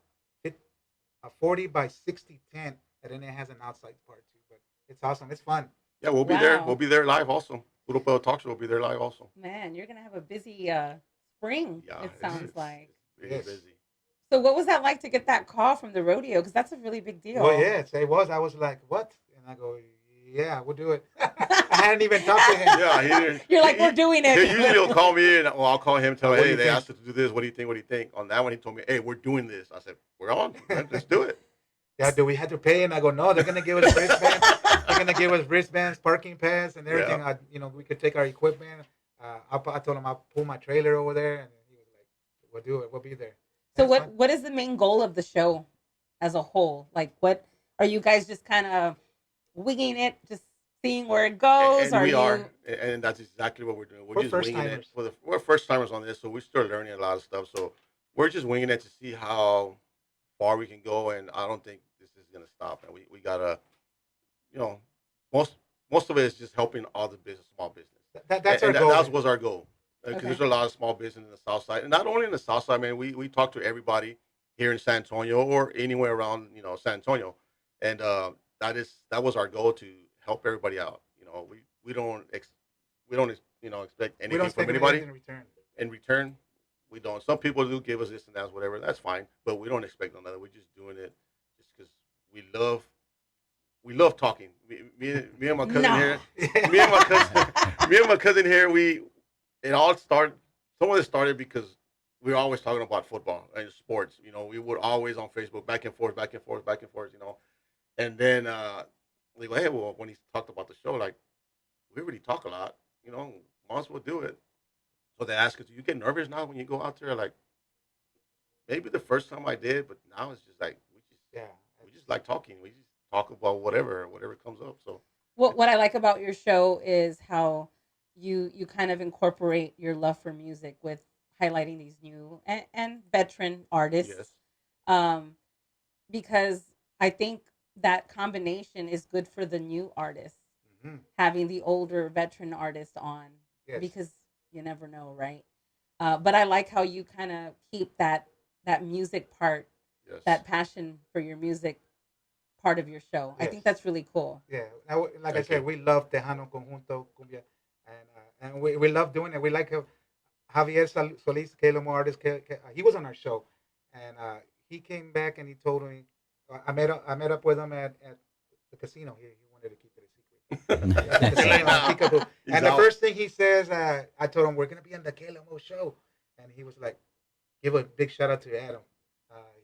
40 by 60 tent, and then it has an outside part too. But it's awesome. It's fun. Yeah, we'll be there. Wow. We'll be there live also. Puro Pedo Talk Show will be there live also. Man, you're gonna have a busy spring. Yeah, It sounds like. Very Yes. busy. So, what was that like to get that call from the rodeo? Because that's a really big deal. Well, yes, it was. I was like, what? And I go, yeah, we'll do it. I hadn't even talked to him. Yeah, he didn't. You're like, we're doing it. He usually will call me and I'll call him, tell him, What do hey, you they think? asked us to do this. What do you think? What do you think? On that one, he told me, hey, we're doing this. I said, we're on. Let's do it. Yeah, do we have to pay? And I go, no, they're gonna give us wristbands. They're gonna give us wristbands, parking pass, and everything. Yeah. We could take our equipment. I told him I'll pull my trailer over there, and he was like, we'll do it. We'll be there. So, That's fun. what is the main goal of the show as a whole? Like, what are you guys just kind of winging it, just seeing where it goes? And we you... are. And that's exactly what we're doing. We're We're just winging it. first-timers. We're first timers on this, so we're still learning a lot of stuff. So we're just winging it to see how far we can go. And I don't think this is going to stop. And we got to, most of it is just helping all the small business. That's And our goal. That was our goal. Because Okay. there's a lot of small business in the South Side. And not only in the South Side, man, we talk to everybody here in San Antonio or anywhere around, San Antonio. And that was our goal, to help everybody out. We don't expect we anything don't from expect anybody anything in return. in return. We don't. Some people do give us this and that, whatever. That's fine, but we don't expect none of that. We're just doing it just because we love talking. Me and my cousin No. here. Me and my cousin here. It all started. Some of it started because we were always talking about football and sports. You know, we were always on Facebook, back and forth, back and forth, back and forth. You know, and then we go, hey, well, when he talked about the show, like we already talk a lot. You know, might as well do it. So they ask us, do you get nervous now when you go out there? Like maybe the first time I did, but now it's just like we just like talking. We just talk about whatever comes up. So What I like about your show is how you kind of incorporate your love for music with highlighting these new and veteran artists. yes, Because I think that combination is good for the new artists, Mhm. having the older veteran artist on, Yes. because you never know, right? But I like how you kind of keep that music part, yes, that passion for your music part of your show. I Yes. think that's really cool. Yeah, now, like I Thank said, you. we love Tejano Conjunto Cumbia, and we love doing it. We like Javier Solis, KLMO artist. He was on our show, and he came back and he told me, I met up with him at the casino. He wanted to keep it a secret. At the casino in Peekaboo. He's And the out. first thing he says, I told him we're gonna be on the KLMO show, and he was like, "Give a big shout out to Adam.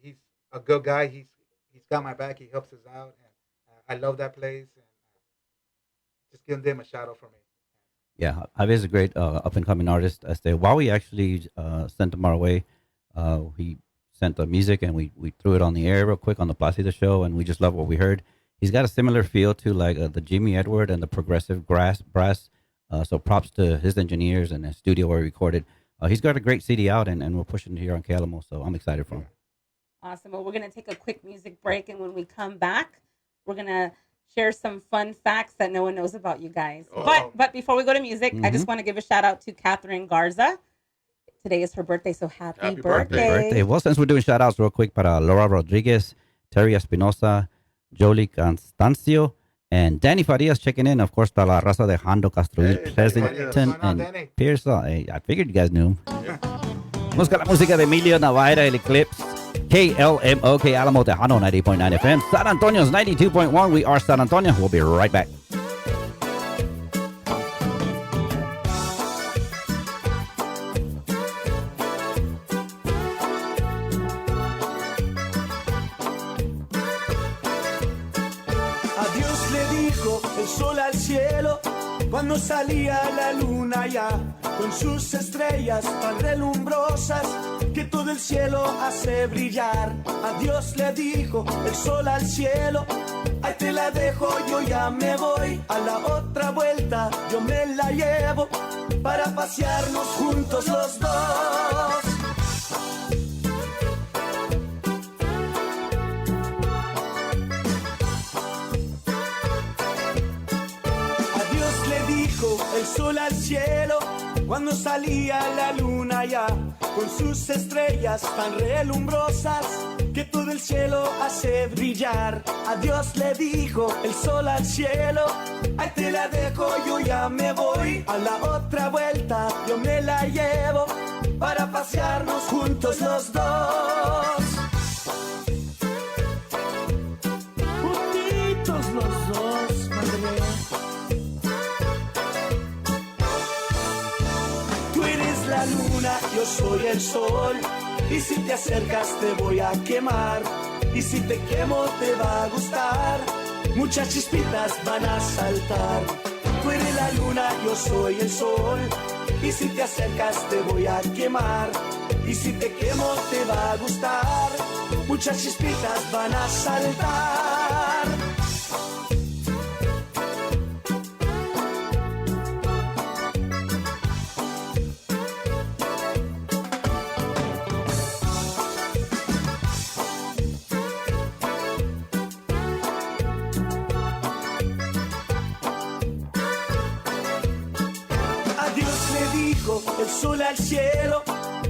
He's a good guy. He's got my back. He helps us out, and I love that place. And just give them a shout out for me." Yeah, Javier is a great up and coming artist. While we actually sent him our way, he sent the music and we threw it on the air real quick on the Placido show, and we just love what we heard. He's got a similar feel to like the Jimmy Edward and the Progressive Brass. So props to his engineers and the studio where he recorded. He's got a great CD out, and we're pushing it here on KLMO, so I'm excited for him. Awesome. Well, we're going to take a quick music break, and when we come back, we're going to share some fun facts that no one knows about you guys. Oh. But before we go to music, I just want to give a shout out to Catherine Garza. Today is her birthday, so happy Happy birthday. Birthday. Well, since we're doing shout outs real quick para Laura Rodriguez, Terry Espinosa, Jolie Constancio, and Danny Farias checking in. Of course, para la raza de Hondo Castro, Hey, Danny Pleasanton, Farias. What's going on, and Danny? Pierce. I figured you guys knew him. Vamos con la música de Emilio Navarra, El Eclipse. KLMO, K Alamo Tejano, 90.9 FM. San Antonio's 92.1. We are San Antonio. We'll be right back. A Dios le dijo el sol al cielo cuando salía la luna ya con sus estrellas tan relumbrosas que todo el cielo hace brillar. A Dios le dijo el sol al cielo, ahí te la dejo, yo ya me voy. A la otra vuelta yo me la llevo para pasearnos juntos los dos. A Dios le dijo el sol al cielo cuando salía la luna ya con sus estrellas tan relumbrosas que todo el cielo hace brillar. A Dios le dijo el sol al cielo, ahí te la dejo, yo ya me voy. A la otra vuelta yo me la llevo para pasearnos juntos los dos. Juntitos los dos, madre. Tú eres la luna, yo soy el sol. Y si te acercas te voy a quemar. Y si te quemo te va a gustar. Muchas chispitas van a saltar. Tú eres la luna, yo soy el sol. Y si te acercas te voy a quemar. Y si te quemo te va a gustar. Muchas chispitas van a saltar. A Dios le dijo el sol al cielo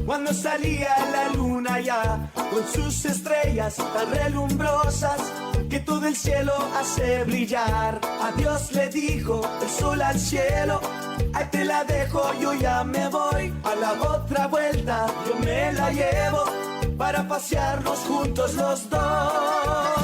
cuando salía la luna ya con sus estrellas tan relumbrosas que todo el cielo hace brillar. A Dios le dijo el sol al cielo, Ahí te la dejo, yo ya me voy. A la otra vuelta yo me la llevo para pasearnos juntos los dos.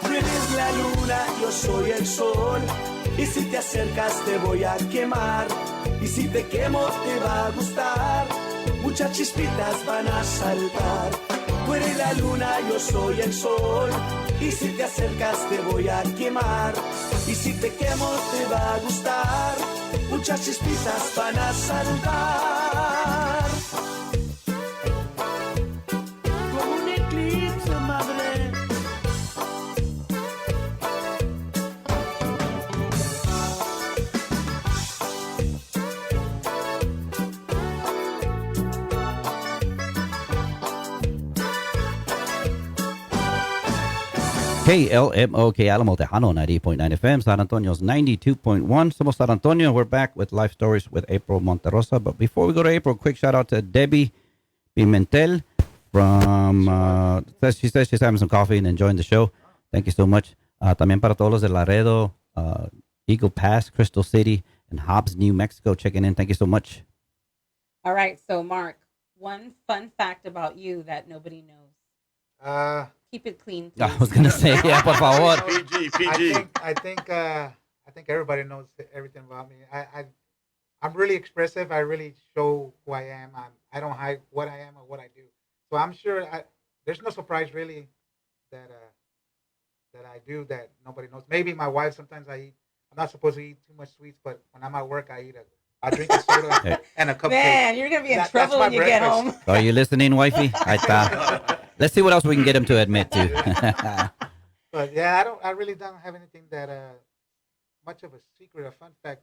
Tú eres la luna, yo soy el sol. Y si te acercas te voy a quemar. Y si te quemo te va a gustar. Muchas chispitas van a saltar. Tú eres la luna, yo soy el sol. Y si te acercas te voy a quemar. Y si te quemo te va a gustar. Muchas chispitas van a saltar. Como un eclipse, madre. KLMOK Alamo Tejano 98.9 FM, San Antonio's 92.1. Somos San Antonio. We're back with Life Stories with April Monterosa. But before we go to April, quick shout out to Debbie Pimentel from, she says she's having some coffee and enjoying the show. Thank you so much. También para todos los de Laredo, Eagle Pass, Crystal City, and Hobbs, New Mexico, checking in. Thank you so much. All right, so Mark, one fun fact about you that nobody knows. Keep it clean, please. I was going to say, yeah, por favor. PG. I think everybody knows everything about me. I'm really expressive. I really show who I am. I don't hide what I am or what I do. So I'm sure there's no surprise really that I do that nobody knows. Maybe my wife, sometimes I eat. I'm not supposed to eat too much sweets, but when I'm at work, I drink a soda and a cupcake. Man, you're going to be in trouble when you get home. Are you listening, wifey? Ahí está. Let's see what else we can get him to admit to. But yeah, I really don't have anything that much of a secret or fun fact.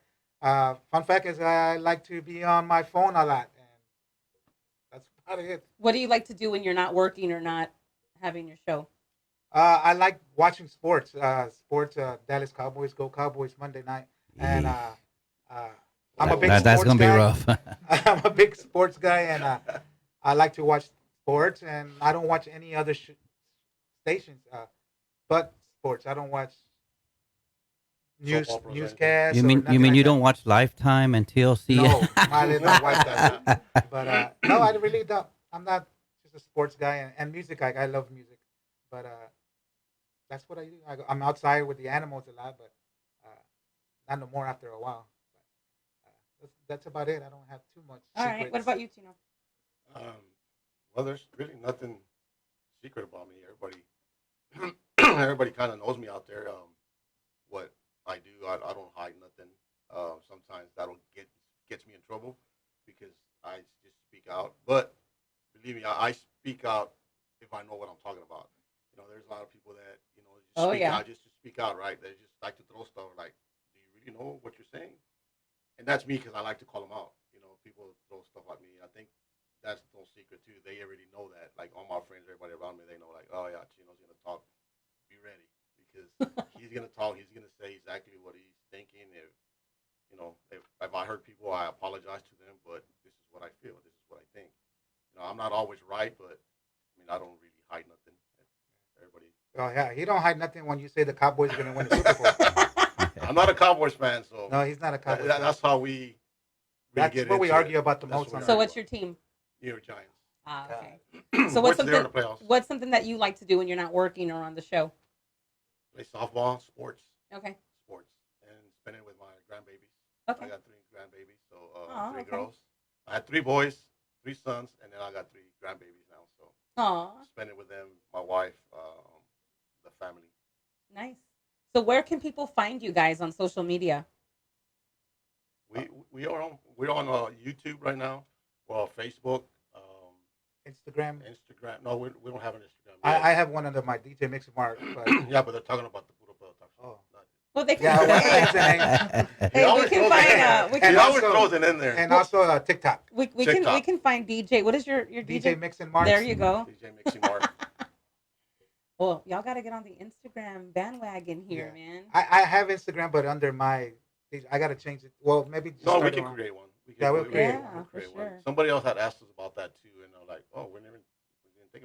Fun fact is I like to be on my phone a lot, and that's about it. What do you like to do when you're not working or not having your show? I like watching sports. Dallas Cowboys, go Cowboys Monday night, and I'm a big That's sports gonna be guy. rough. I'm a big sports guy, and I like to watch sports, and I don't watch any other stations but sports. I don't watch newscasts. You mean you don't watch Lifetime and TLC? No, I did not watch that. But no, I really don't. I'm not just a sports guy and music guy. I love music, but that's what I do. I'm outside with the animals a lot, but not no more after a while. But, that's about it. I don't have too much. All right. secrets. What about you, Tino? Well, there's really nothing secret about me. Everybody kind of knows me out there. What I do, I don't hide nothing. Sometimes that'll gets me in trouble because I just speak out. But believe me, I speak out if I know what I'm talking about. You know, there's a lot of people that just speak out just to speak out, right? They just like to throw stuff like, "Do you really know what you're saying?" And that's me because I like to call them out. You know, people throw stuff at me. I think that's no secret too. They already know that. Like all my friends, everybody around me, they know. Like, oh yeah, Chino's gonna talk. Be ready because he's gonna talk. He's gonna say exactly what he's thinking. If I hurt people, I apologize to them. But this is what I feel. This is what I think. I'm not always right, but I don't really hide nothing. Everybody. Oh yeah, he don't hide nothing when you say the Cowboys are gonna win the Super Bowl. I'm not a Cowboys fan, so No, he's not a Cowboys fan. that's how we. Really That's get what we into argue it. about the That's most. what On we So argue what's about. your team? New York Giants. Okay. So Which they're in the playoffs. what's something that you like to do when you're not working or on the show? Play softball, sports, Okay. and spend it with my grandbabies. Okay. I got 3 grandbabies, so Oh, 3 okay. girls. I had 3 boys, 3 sons, and then I got 3 grandbabies now. So Aw, spend it with them, my wife, the family. nice. So where can people find you guys on social media? We're on YouTube right now. Well, Facebook, Instagram. Instagram. No, we don't have an Instagram. I have one under my DJ Mix Mark, but Yeah, but they're talking about the Puro Pedo Talk Show. Oh. Not- Well, they can. yeah, well, Hey, we always can throws find. it- We He can. always also- throws it in there. and also TikTok. We can. We TikTok. can find DJ. What is your DJ? DJ Mix and Mark. There you go. DJ Mixing Mark. Well, y'all got to get on the Instagram bandwagon here, Yeah. man. I have Instagram, but under my. I gotta change it. Well, maybe. Just No, we start can around. create one. Yeah, we'll create one. Yeah, for one. sure. Somebody else had asked us about that too, and they're like, "Oh, we didn't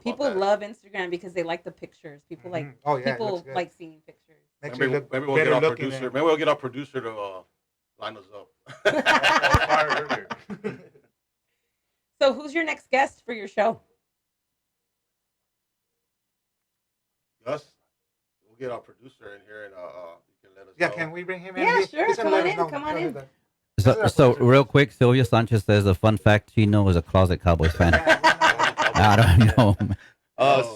think about People that. love Instagram because they like the pictures. People like Mhm. Oh, yeah, it people looks good. like seeing pictures. Makes Maybe, you look maybe we'll get better our looking producer. than- Maybe we'll get our producer to line us up. So who's your next guest for your show? Gus, we'll get our producer in here and you can let us Yeah, know. can we bring him in? Yeah, He's sure. gonna Come let on us in, know. come on Go in. ahead, This is our So producer. real quick, Sylvia Sanchez says a fun fact she knows is a closet Cowboys fan. I don't know.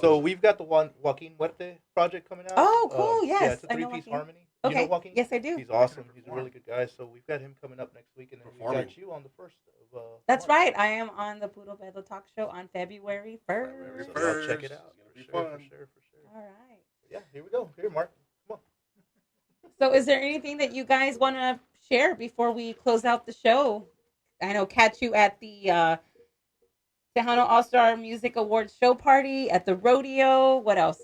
So we've got the Joaquin Muerte project coming out. Oh, cool. Yeah, Yes, it's a I know three-piece Joaquin. harmony. Okay. You know Joaquin? Yes, I do. He's awesome. He's a really good guy. So we've got him coming up next week, and then we've Performing. got you on the 1st of That's March. right. I am on the Puro Pedo Talk Show on February 1st. February So 1st. y'all check it out. It's For gonna sure, be for fun. sure, for sure. All right. Yeah, here we go. Here, Mark. Come on. So, is there anything that you guys want to share before we close out the show? I know catch you at the Tejano All Star Music Awards show party at the rodeo. What else?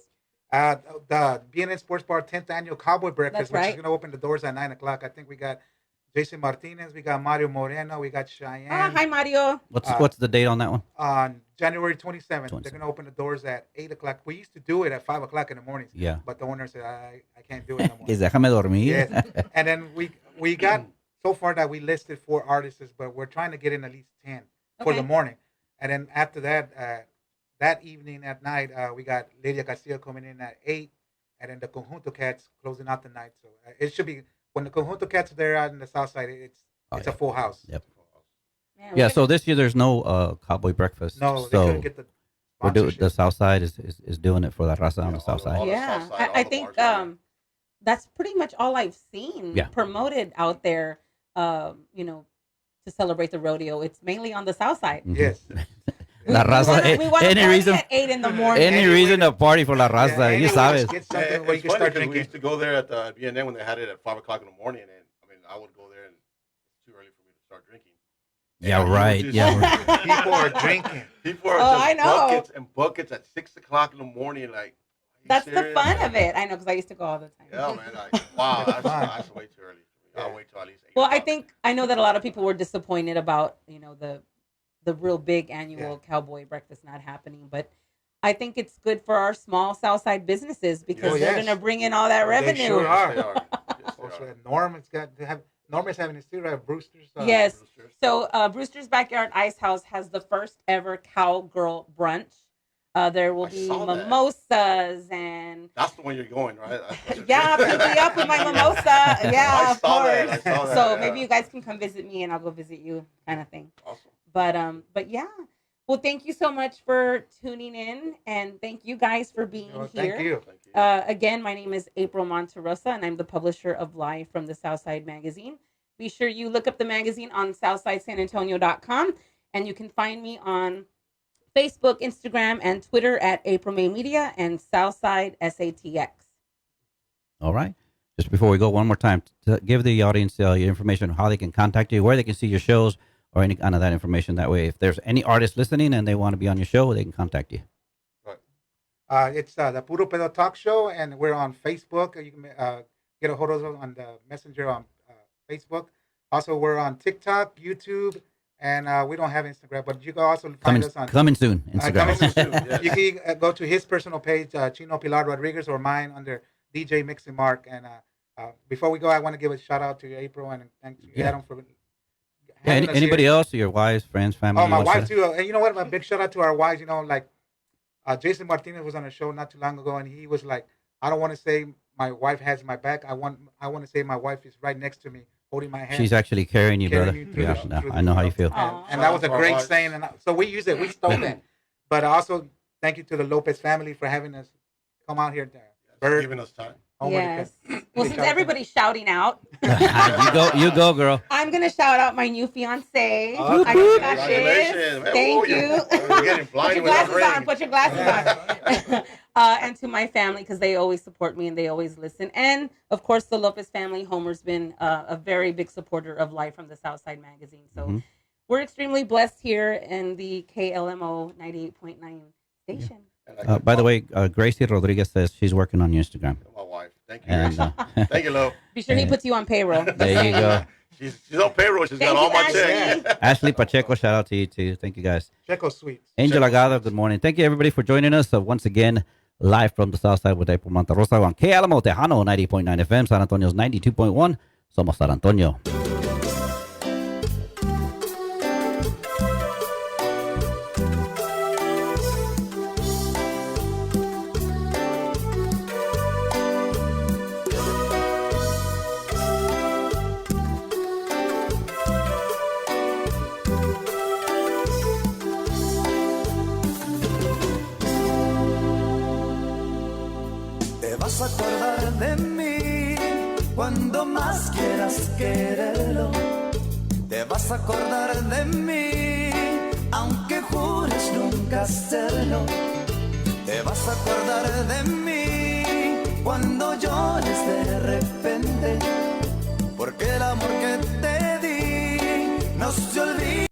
The BNN Sports Bar 10th annual Cowboy Breakfast, That's which is right. going to open the doors at 9 o'clock. I think we got Jason Martinez, we got Mario Moreno, we got Cheyenne. Hi, Mario. What's the date on that one? On January 27th, they're 27th. going to open the doors at 8 o'clock. We used to do it at 5 o'clock in the mornings, Yeah. but the owner said, I can't do it no more. Que déjame dormir. Yes. And then we got so far that we listed 4 artists, but we're trying to get in at least 10 for Okay. the morning. And then after that, that evening at night, we got Lydia Castillo coming in at 8, and then the Conjunto Cats closing out the night. So it should be, when the Conjunto Cats are there out in the south side, it's Oh, it's yeah. a full house. Yep. Man, Yeah. we're So this year there's no Cowboy breakfast. No, they so couldn't get the we're doing sponsorship. the South Side is doing it for the raza on the South all Side. the yeah, south side, all I the think bars are- that's pretty much all I've seen Yeah. promoted out there. To celebrate the rodeo, it's mainly on the south side. Mhm. Yes. La raza. We want to Any party reason? at 8 in the morning. Any reason to party for la raza? Yeah, You anyway, sabes. Get something Yeah, where you it's can funny start 'cause we drinking. used to go there at the BNN when they had it at 5 o'clock in the morning, and I mean, I would go there and it's too early for me to start drinking. Yeah, And you would right. just- Yeah, right. People are drinking. People are Oh, just I know. buckets and buckets at 6 o'clock in the morning. Like, are you That's the serious? fun of it. I know because I used to go all the time. Yeah, man. Like, wow, Fun. that's way too early. For me. I'll Yeah. wait till at least 8 Well, I o'clock. know that a lot of people were disappointed about the real big annual Yeah. Cowboy breakfast not happening, but I think it's good for our small Southside businesses because Oh, they're yes. going to bring in all that They revenue. sure are. Yes, they are. Yes, they Also, are. Norm is having his too, right? Brewster's. Yes. Roosters. So Brewster's Backyard Ice House has the first ever cowgirl brunch. There will I be saw that. mimosas and That's the one you're going, right? That's what yeah, you're- pick me up with my mimosa. Yeah, I of saw course. that. I saw that. So yeah. maybe you guys can come visit me and I'll go visit you, kind of thing. Awesome. But yeah. Well, thank you so much for tuning in, and thank you guys for being Well, here. thank you. Thank you. Again, my name is April Monterosa, and I'm the publisher of Live from the Southside Magazine. Be sure you look up the magazine on SouthsideSanAntonio.com, and you can find me on Facebook, Instagram, and Twitter at April May Media and Southside SATX. All right. Just before we go, one more time, to give the audience your information, how they can contact you, where they can see your shows, or any kind of that information. That way, if there's any artist listening and they want to be on your show, they can contact you. It's the Puro Pedo Talk Show, and we're on Facebook. You can get a hold of us on the Messenger on Facebook. Also, we're on TikTok, YouTube, and we don't have Instagram, but you can also find Coming, us on. coming soon. Coming Instagram. soon. Yes. You can go to his personal page, Chino Pilar Rodriguez, or mine under DJ Mixing Mark. And before we go, I want to give a shout out to April and thank you, Yeah. Adam, for. Yeah, having us anybody here. else? Your wives, friends, family? Oh, my what's wife that? too. And you know what? A big shout out to our wives. Like Jason Martinez was on a show not too long ago, and he was like, "I don't want to say my wife has my back. I want to say my wife is right next to me, holding my hand." She's actually carrying you, Carrying brother. you through Yeah, the- no, through I know how you feel. Aw. and that was a Shout out to our great wives. saying, and so we use it. We stole it. But also, thank you to the Lopez family for having us come out here. Bird, Giving us time. Yes. Well, Big since shout out to everybody's shouting out, you go, girl. I'm going to shout out my new fiance. Oh, I just got congratulations. this. Man, Thank ooh, you. you're getting Put blind your without glasses on. ring. Put your glasses on. And to my family, because they always support me and they always listen. And of course, the Lopez family. Homer's been a very big supporter of Live from the Southside magazine. So Mhm. we're extremely blessed here in the KLMO 98.9 station. And I By the way, Gracie Rodriguez says she's working on your Instagram. my wife. Thank you. And Thank you, love. Be sure he puts you on payroll. there you go. She's on payroll. She's got Thank all you, my Ashley. checks. Ashley Pacheco, shout out to you too. Thank you guys. Checo Sweets. Angel Agado, good morning. Thank you everybody for joining us once again live from the South Side with April Monterosa on K Alamo Tejano 90.9 FM, San Antonio's 92.1. Somos San Antonio. Te vas a acordar de mí cuando más quieras quererlo. Te vas a acordar de mí aunque jures nunca hacerlo. Te vas a acordar de mí cuando llores de repente, porque el amor que te di no se olvida.